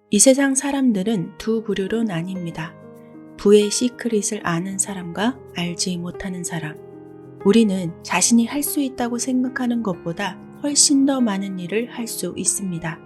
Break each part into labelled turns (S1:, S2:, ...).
S1: 이 세상 사람들은 두 부류로 나뉩니다. 부의 시크릿을 아는 사람과 알지 못하는 사람. 우리는 자신이 할 수 있다고 생각하는 것보다 훨씬 더 많은 일을 할 수 있습니다.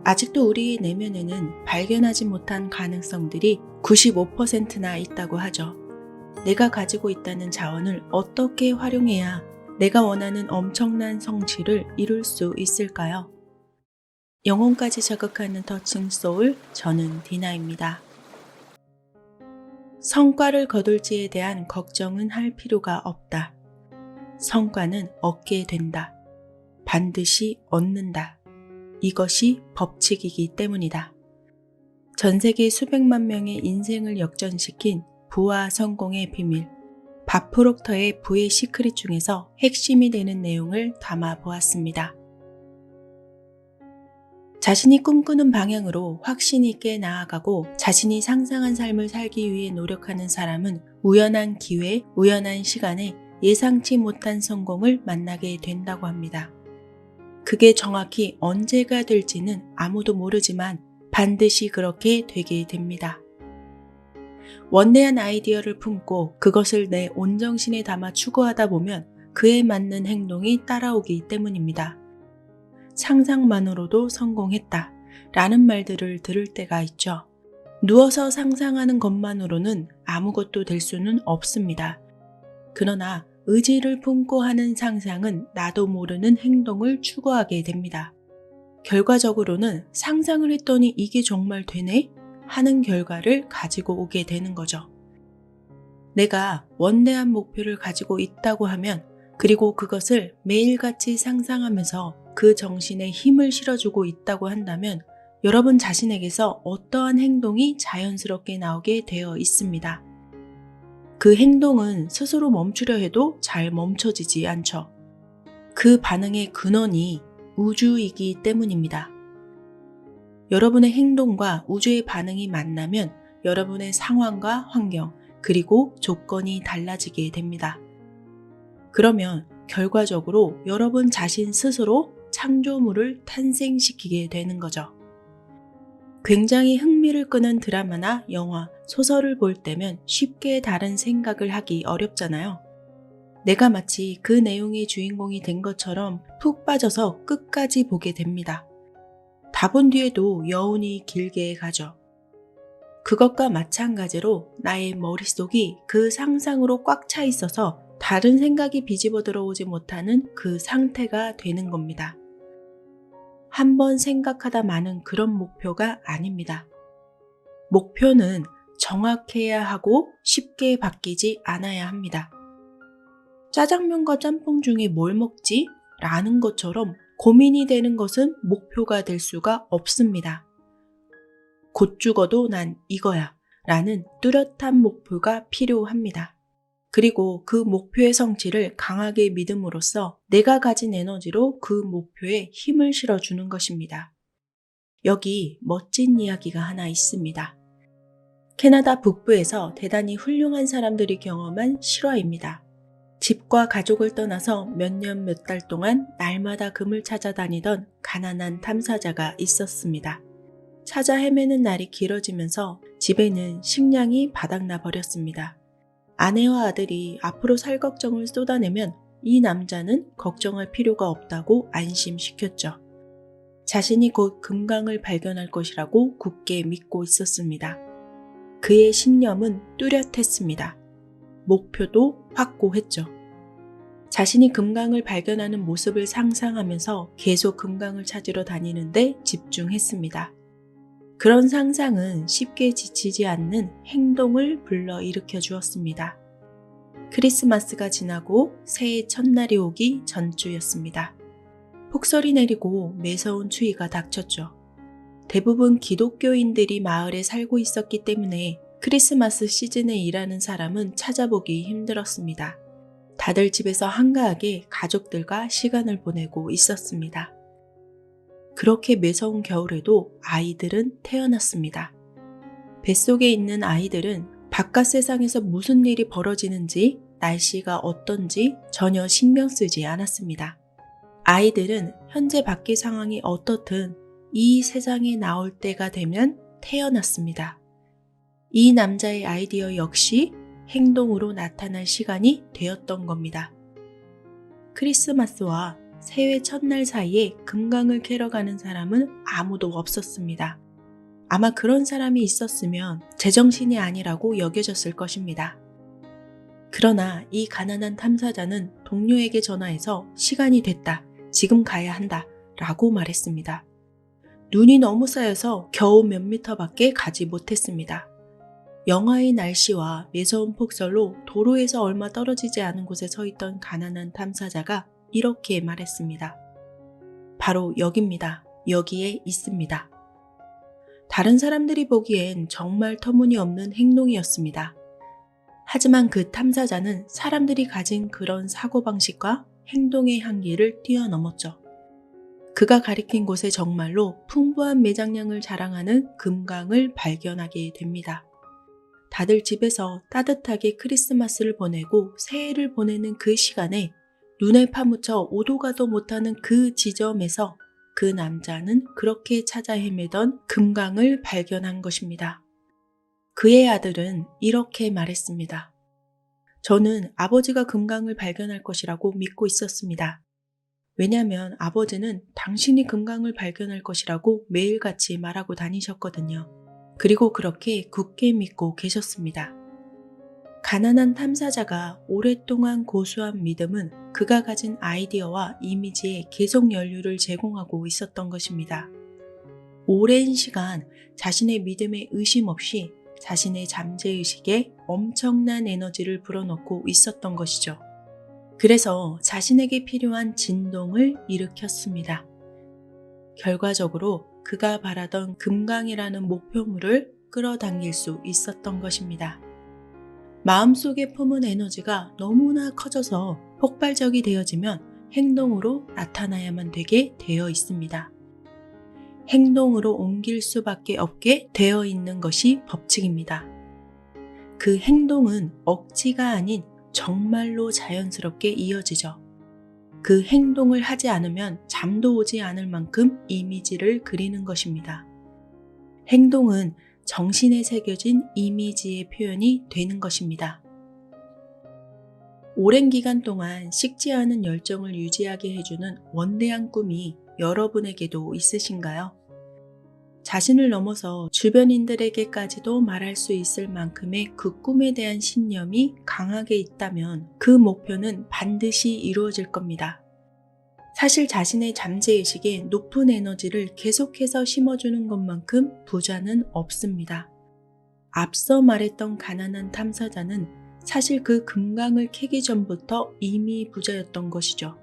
S1: 아직도 우리의 내면에는 발견하지 못한 가능성들이 95%나 있다고 하죠. 내가 가지고 있다는 자원을 어떻게 활용해야 내가 원하는 엄청난 성취를 이룰 수 있을까요? 영혼까지 자극하는 터칭 소울, 저는 디나입니다. 성과를 거둘지에 대한 걱정은 할 필요가 없다. 성과는 얻게 된다. 반드시 얻는다. 이것이 법칙이기 때문이다. 전 세계 수백만 명의 인생을 역전시킨 부와 성공의 비밀, 밥 프록터의 부의 시크릿 중에서 핵심이 되는 내용을 담아 보았습니다. 자신이 꿈꾸는 방향으로 확신 있게 나아가고 자신이 상상한 삶을 살기 위해 노력하는 사람은 우연한 기회, 우연한 시간에 예상치 못한 성공을 만나게 된다고 합니다. 그게 정확히 언제가 될지는 아무도 모르지만 반드시 그렇게 되게 됩니다. 원대한 아이디어를 품고 그것을 내 온정신에 담아 추구하다 보면 그에 맞는 행동이 따라오기 때문입니다. 상상만으로도 성공했다 라는 말들을 들을 때가 있죠. 누워서 상상하는 것만으로는 아무것도 될 수는 없습니다. 그러나 의지를 품고 하는 상상은 나도 모르는 행동을 추구하게 됩니다. 결과적으로는 상상을 했더니 이게 정말 되네? 하는 결과를 가지고 오게 되는 거죠. 내가 원대한 목표를 가지고 있다고 하면 그리고 그것을 매일같이 상상하면서 그 정신에 힘을 실어주고 있다고 한다면 여러분 자신에게서 어떠한 행동이 자연스럽게 나오게 되어 있습니다. 그 행동은 스스로 멈추려 해도 잘 멈춰지지 않죠. 그 반응의 근원이 우주이기 때문입니다. 여러분의 행동과 우주의 반응이 만나면 여러분의 상황과 환경, 그리고 조건이 달라지게 됩니다. 그러면 결과적으로 여러분 자신 스스로 창조물을 탄생시키게 되는 거죠. 굉장히 흥미를 끄는 드라마나 영화, 소설을 볼 때면 쉽게 다른 생각을 하기 어렵잖아요. 내가 마치 그 내용의 주인공이 된 것처럼 푹 빠져서 끝까지 보게 됩니다. 다 본 뒤에도 여운이 길게 가죠. 그것과 마찬가지로 나의 머릿속이 그 상상으로 꽉 차 있어서 다른 생각이 비집어 들어오지 못하는 그 상태가 되는 겁니다. 한번 생각하다 마는 그런 목표가 아닙니다. 목표는 정확해야 하고 쉽게 바뀌지 않아야 합니다. 짜장면과 짬뽕 중에 뭘 먹지? 라는 것처럼 고민이 되는 것은 목표가 될 수가 없습니다. 곧 죽어도 난 이거야 라는 뚜렷한 목표가 필요합니다. 그리고 그 목표의 성취를 강하게 믿음으로써 내가 가진 에너지로 그 목표에 힘을 실어주는 것입니다. 여기 멋진 이야기가 하나 있습니다. 캐나다 북부에서 대단히 훌륭한 사람들이 경험한 실화입니다. 집과 가족을 떠나서 몇 년 몇 달 동안 날마다 금을 찾아다니던 가난한 탐사자가 있었습니다. 찾아 헤매는 날이 길어지면서 집에는 식량이 바닥나 버렸습니다. 아내와 아들이 앞으로 살 걱정을 쏟아내면 이 남자는 걱정할 필요가 없다고 안심시켰죠. 자신이 곧 금강을 발견할 것이라고 굳게 믿고 있었습니다. 그의 신념은 뚜렷했습니다. 목표도 확고했죠. 자신이 금강을 발견하는 모습을 상상하면서 계속 금강을 찾으러 다니는데 집중했습니다. 그런 상상은 쉽게 지치지 않는 행동을 불러일으켜 주었습니다. 크리스마스가 지나고 새해 첫날이 오기 전주였습니다. 폭설이 내리고 매서운 추위가 닥쳤죠. 대부분 기독교인들이 마을에 살고 있었기 때문에 크리스마스 시즌에 일하는 사람은 찾아보기 힘들었습니다. 다들 집에서 한가하게 가족들과 시간을 보내고 있었습니다. 그렇게 매서운 겨울에도 아이들은 태어났습니다. 뱃속에 있는 아이들은 바깥 세상에서 무슨 일이 벌어지는지, 날씨가 어떤지 전혀 신경 쓰지 않았습니다. 아이들은 현재 밖의 상황이 어떻든 이 세상에 나올 때가 되면 태어났습니다. 이 남자의 아이디어 역시 행동으로 나타날 시간이 되었던 겁니다. 크리스마스와 새해 첫날 사이에 금강을 캐러 가는 사람은 아무도 없었습니다. 아마 그런 사람이 있었으면 제정신이 아니라고 여겨졌을 것입니다. 그러나 이 가난한 탐사자는 동료에게 전화해서 시간이 됐다, 지금 가야 한다 라고 말했습니다. 눈이 너무 쌓여서 겨우 몇 미터밖에 가지 못했습니다. 영하의 날씨와 매서운 폭설로 도로에서 얼마 떨어지지 않은 곳에 서 있던 가난한 탐사자가 이렇게 말했습니다. 바로 여기입니다. 여기에 있습니다. 다른 사람들이 보기엔 정말 터무니없는 행동이었습니다. 하지만 그 탐사자는 사람들이 가진 그런 사고방식과 행동의 한계를 뛰어넘었죠. 그가 가리킨 곳에 정말로 풍부한 매장량을 자랑하는 금강을 발견하게 됩니다. 다들 집에서 따뜻하게 크리스마스를 보내고 새해를 보내는 그 시간에 눈에 파묻혀 오도 가도 못하는 그 지점에서 그 남자는 그렇게 찾아 헤매던 금강을 발견한 것입니다. 그의 아들은 이렇게 말했습니다. 저는 아버지가 금강을 발견할 것이라고 믿고 있었습니다. 왜냐하면 아버지는 당신이 금강을 발견할 것이라고 매일같이 말하고 다니셨거든요. 그리고 그렇게 굳게 믿고 계셨습니다. 가난한 탐사자가 오랫동안 고수한 믿음은 그가 가진 아이디어와 이미지에 계속 연료를 제공하고 있었던 것입니다. 오랜 시간 자신의 믿음에 의심 없이 자신의 잠재의식에 엄청난 에너지를 불어넣고 있었던 것이죠. 그래서 자신에게 필요한 진동을 일으켰습니다. 결과적으로 그가 바라던 금강이라는 목표물을 끌어당길 수 있었던 것입니다. 마음속에 품은 에너지가 너무나 커져서 폭발적이 되어지면 행동으로 나타나야만 되게 되어 있습니다. 행동으로 옮길 수밖에 없게 되어 있는 것이 법칙입니다. 그 행동은 억지가 아닌 정말로 자연스럽게 이어지죠. 그 행동을 하지 않으면 잠도 오지 않을 만큼 이미지를 그리는 것입니다. 행동은 정신에 새겨진 이미지의 표현이 되는 것입니다. 오랜 기간 동안 식지 않은 열정을 유지하게 해주는 원대한 꿈이 여러분에게도 있으신가요? 자신을 넘어서 주변인들에게까지도 말할 수 있을 만큼의 그 꿈에 대한 신념이 강하게 있다면 그 목표는 반드시 이루어질 겁니다. 사실 자신의 잠재의식에 높은 에너지를 계속해서 심어주는 것만큼 부자는 없습니다. 앞서 말했던 가난한 탐사자는 사실 그 금강을 캐기 전부터 이미 부자였던 것이죠.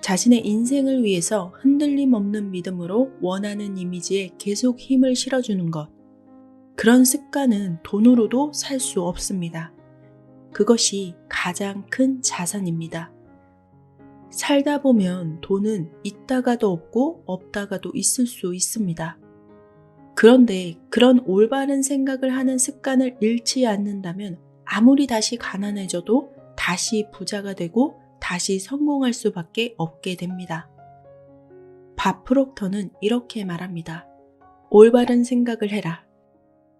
S1: 자신의 인생을 위해서 흔들림 없는 믿음으로 원하는 이미지에 계속 힘을 실어주는 것. 그런 습관은 돈으로도 살 수 없습니다. 그것이 가장 큰 자산입니다. 살다 보면 돈은 있다가도 없고 없다가도 있을 수 있습니다. 그런데 그런 올바른 생각을 하는 습관을 잃지 않는다면 아무리 다시 가난해져도 다시 부자가 되고 다시 성공할 수밖에 없게 됩니다. 밥 프록터는 이렇게 말합니다. 올바른 생각을 해라.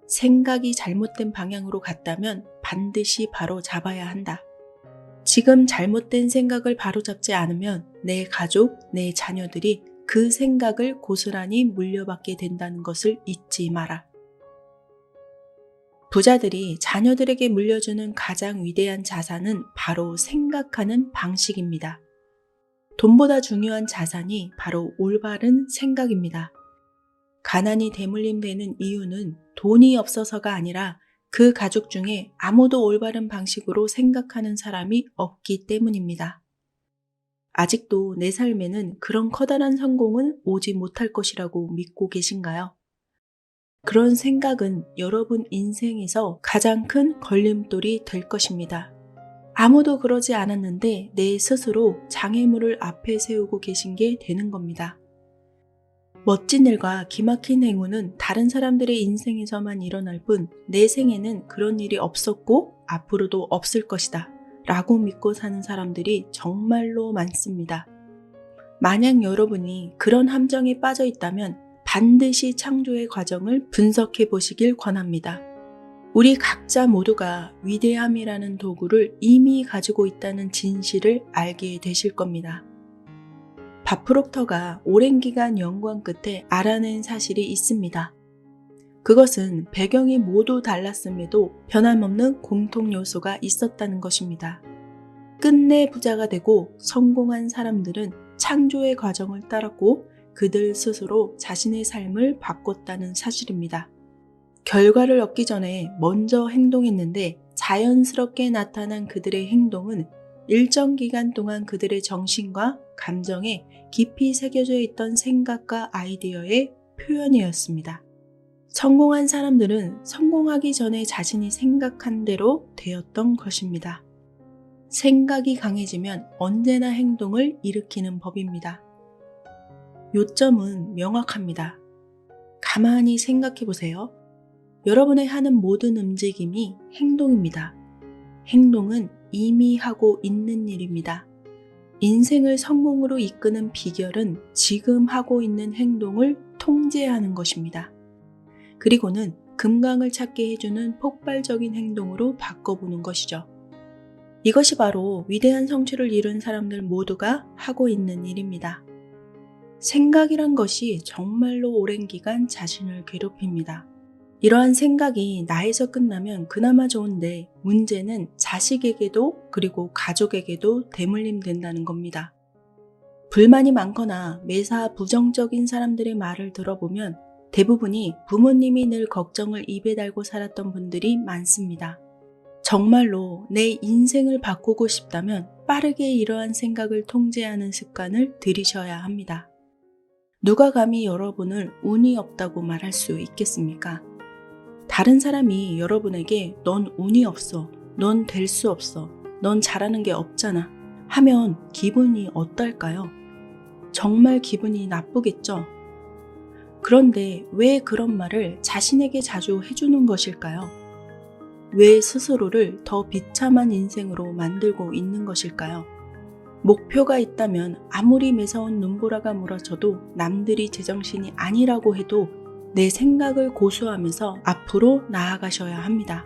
S1: 생각이 잘못된 방향으로 갔다면 반드시 바로 잡아야 한다. 지금 잘못된 생각을 바로잡지 않으면 내 가족, 내 자녀들이 그 생각을 고스란히 물려받게 된다는 것을 잊지 마라. 부자들이 자녀들에게 물려주는 가장 위대한 자산은 바로 생각하는 방식입니다. 돈보다 중요한 자산이 바로 올바른 생각입니다. 가난이 대물림되는 이유는 돈이 없어서가 아니라 그 가족 중에 아무도 올바른 방식으로 생각하는 사람이 없기 때문입니다. 아직도 내 삶에는 그런 커다란 성공은 오지 못할 것이라고 믿고 계신가요? 그런 생각은 여러분 인생에서 가장 큰 걸림돌이 될 것입니다. 아무도 그러지 않았는데 내 스스로 장애물을 앞에 세우고 계신 게 되는 겁니다. 멋진 일과 기막힌 행운은 다른 사람들의 인생에서만 일어날 뿐 내 생에는 그런 일이 없었고 앞으로도 없을 것이다 라고 믿고 사는 사람들이 정말로 많습니다. 만약 여러분이 그런 함정에 빠져 있다면 반드시 창조의 과정을 분석해 보시길 권합니다. 우리 각자 모두가 위대함이라는 도구를 이미 가지고 있다는 진실을 알게 되실 겁니다. 밥 프록터가 오랜 기간 연구한 끝에 알아낸 사실이 있습니다. 그것은 배경이 모두 달랐음에도 변함없는 공통 요소가 있었다는 것입니다. 끝내 부자가 되고 성공한 사람들은 창조의 과정을 따랐고 그들 스스로 자신의 삶을 바꿨다는 사실입니다. 결과를 얻기 전에 먼저 행동했는데 자연스럽게 나타난 그들의 행동은 일정 기간 동안 그들의 정신과 감정에 깊이 새겨져 있던 생각과 아이디어의 표현이었습니다. 성공한 사람들은 성공하기 전에 자신이 생각한 대로 되었던 것입니다. 생각이 강해지면 언제나 행동을 일으키는 법입니다. 요점은 명확합니다. 가만히 생각해 보세요. 여러분의 하는 모든 움직임이 행동입니다. 행동은 이미 하고 있는 일입니다. 인생을 성공으로 이끄는 비결은 지금 하고 있는 행동을 통제하는 것입니다. 그리고는 금강을 찾게 해주는 폭발적인 행동으로 바꿔보는 것이죠. 이것이 바로 위대한 성취를 이룬 사람들 모두가 하고 있는 일입니다. 생각이란 것이 정말로 오랜 기간 자신을 괴롭힙니다. 이러한 생각이 나에서 끝나면 그나마 좋은데 문제는 자식에게도 그리고 가족에게도 대물림 된다는 겁니다. 불만이 많거나 매사 부정적인 사람들의 말을 들어보면 대부분이 부모님이 늘 걱정을 입에 달고 살았던 분들이 많습니다. 정말로 내 인생을 바꾸고 싶다면 빠르게 이러한 생각을 통제하는 습관을 들이셔야 합니다. 누가 감히 여러분을 운이 없다고 말할 수 있겠습니까? 다른 사람이 여러분에게 넌 운이 없어, 넌 될 수 없어, 넌 잘하는 게 없잖아 하면 기분이 어떨까요? 정말 기분이 나쁘겠죠? 그런데 왜 그런 말을 자신에게 자주 해주는 것일까요? 왜 스스로를 더 비참한 인생으로 만들고 있는 것일까요? 목표가 있다면 아무리 매서운 눈보라가 몰아쳐도 남들이 제정신이 아니라고 해도 내 생각을 고수하면서 앞으로 나아가셔야 합니다.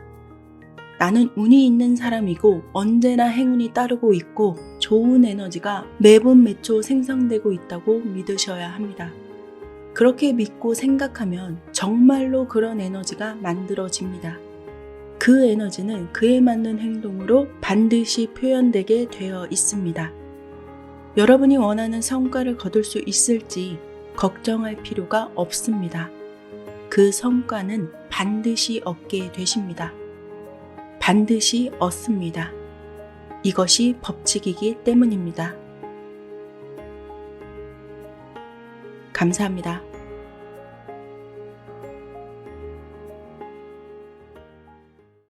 S1: 나는 운이 있는 사람이고 언제나 행운이 따르고 있고 좋은 에너지가 매분 매초 생성되고 있다고 믿으셔야 합니다. 그렇게 믿고 생각하면 정말로 그런 에너지가 만들어집니다. 그 에너지는 그에 맞는 행동으로 반드시 표현되게 되어 있습니다. 여러분이 원하는 성과를 거둘 수 있을지 걱정할 필요가 없습니다. 그 성과는 반드시 얻게 되십니다. 반드시 얻습니다. 이것이 법칙이기 때문입니다. 감사합니다.